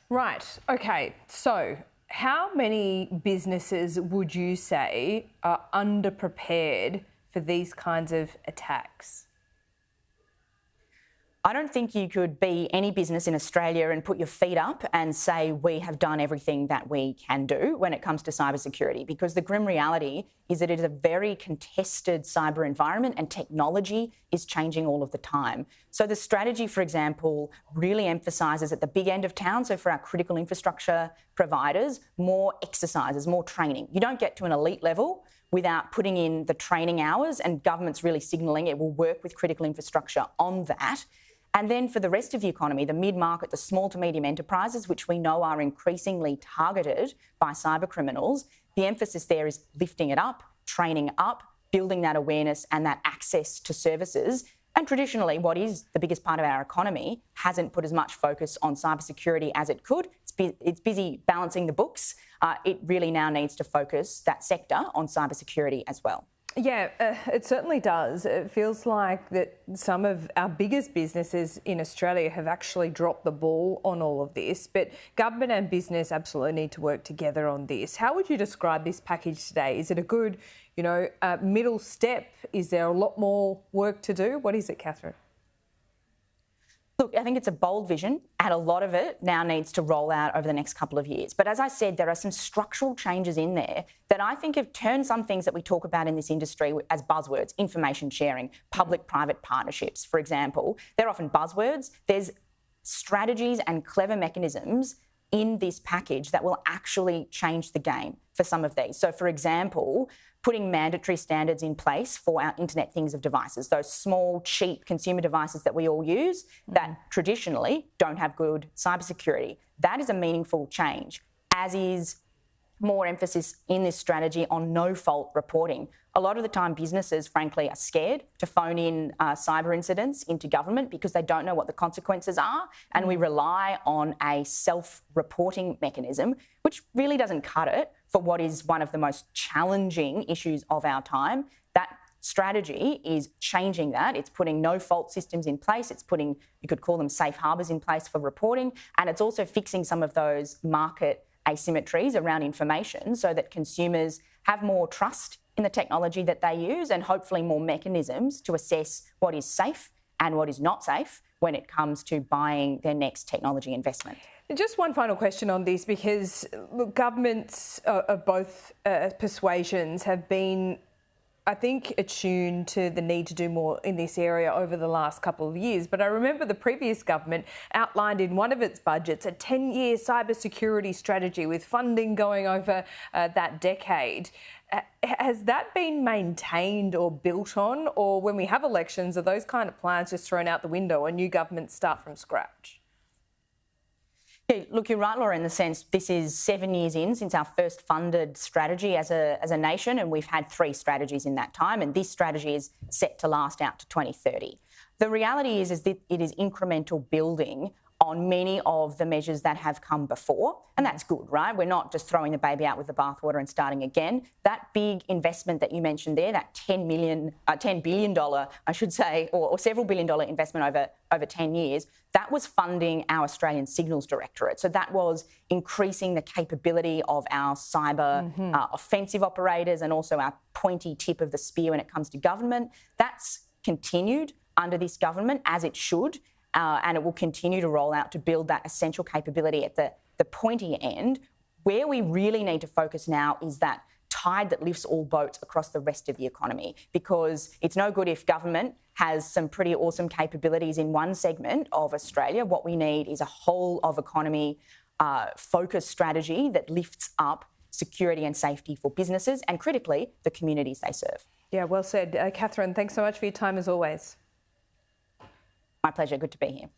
Right. Okay. So how many businesses would you say are underprepared for these kinds of attacks? I don't think you could be any business in Australia and put your feet up and say we have done everything that we can do when it comes to cybersecurity, because the grim reality is that it is a very contested cyber environment and technology is changing all of the time. So the strategy, for example, really emphasises at the big end of town, so for our critical infrastructure providers, more exercises, more training. You don't get to an elite level without putting in the training hours, and government's really signalling it will work with critical infrastructure on that. And then for the rest of the economy, the mid-market, the small to medium enterprises, which we know are increasingly targeted by cyber criminals, the emphasis there is lifting it up, training up, building that awareness and that access to services. And traditionally, what is the biggest part of our economy hasn't put as much focus on cybersecurity as it could. It's busy balancing the books. It really now needs to focus that sector on cybersecurity as well. Yeah, it certainly does. It feels like that some of our biggest businesses in Australia have actually dropped the ball on all of this, but government and business absolutely need to work together on this. How would you describe this package today? Is it a good, middle step? Is there a lot more work to do? What is it, Katherine? Look, I think it's a bold vision, and a lot of it now needs to roll out over the next couple of years. But as I said, there are some structural changes in there that I think have turned some things that we talk about in this industry as buzzwords: information sharing, public-private partnerships, for example. They're often buzzwords. There's strategies and clever mechanisms in this package that will actually change the game for some of these. So, for example, putting mandatory standards in place for our Internet Things of devices, those small, cheap consumer devices that we all use that traditionally don't have good cybersecurity. That is a meaningful change, as is more emphasis in this strategy on no-fault reporting. A lot of the time, businesses, frankly, are scared to phone in cyber incidents into government because they don't know what the consequences are, and we rely on a self-reporting mechanism, which really doesn't cut it for what is one of the most challenging issues of our time. That strategy is changing that. It's putting no-fault systems in place. It's putting, you could call them safe harbours in place for reporting, and it's also fixing some of those market asymmetries around information so that consumers have more trust in the technology that they use, and hopefully more mechanisms to assess what is safe and what is not safe when it comes to buying their next technology investment. Just one final question on this, because look, governments of both persuasions have been, I think, attuned to the need to do more in this area over the last couple of years. But I remember the previous government outlined in one of its budgets a 10-year cybersecurity strategy with funding going over that decade. Has that been maintained or built on? Or when we have elections, are those kind of plans just thrown out the window and new governments start from scratch? Yeah, look, you're right, Laura, in the sense this is 7 years in since our first funded strategy as a nation, and we've had 3 strategies in that time, and this strategy is set to last out to 2030. The reality is that it is incremental building on many of the measures that have come before, and that's good, right? We're not just throwing the baby out with the bathwater and starting again. That big investment that you mentioned there, that $10 billion, I should say, or several $1 billion investment over 10 years, that was funding our Australian Signals Directorate. So that was increasing the capability of our cyber offensive operators and also our pointy tip of the spear when it comes to government. That's continued under this government, as it should. And it will continue to roll out to build that essential capability at the pointy end. Where we really need to focus now is that tide that lifts all boats across the rest of the economy, because it's no good if government has some pretty awesome capabilities in one segment of Australia. What we need is a whole of economy focused strategy that lifts up security and safety for businesses and, critically, the communities they serve. Yeah, well said. Katherine, thanks so much for your time as always. My pleasure. Good to be here.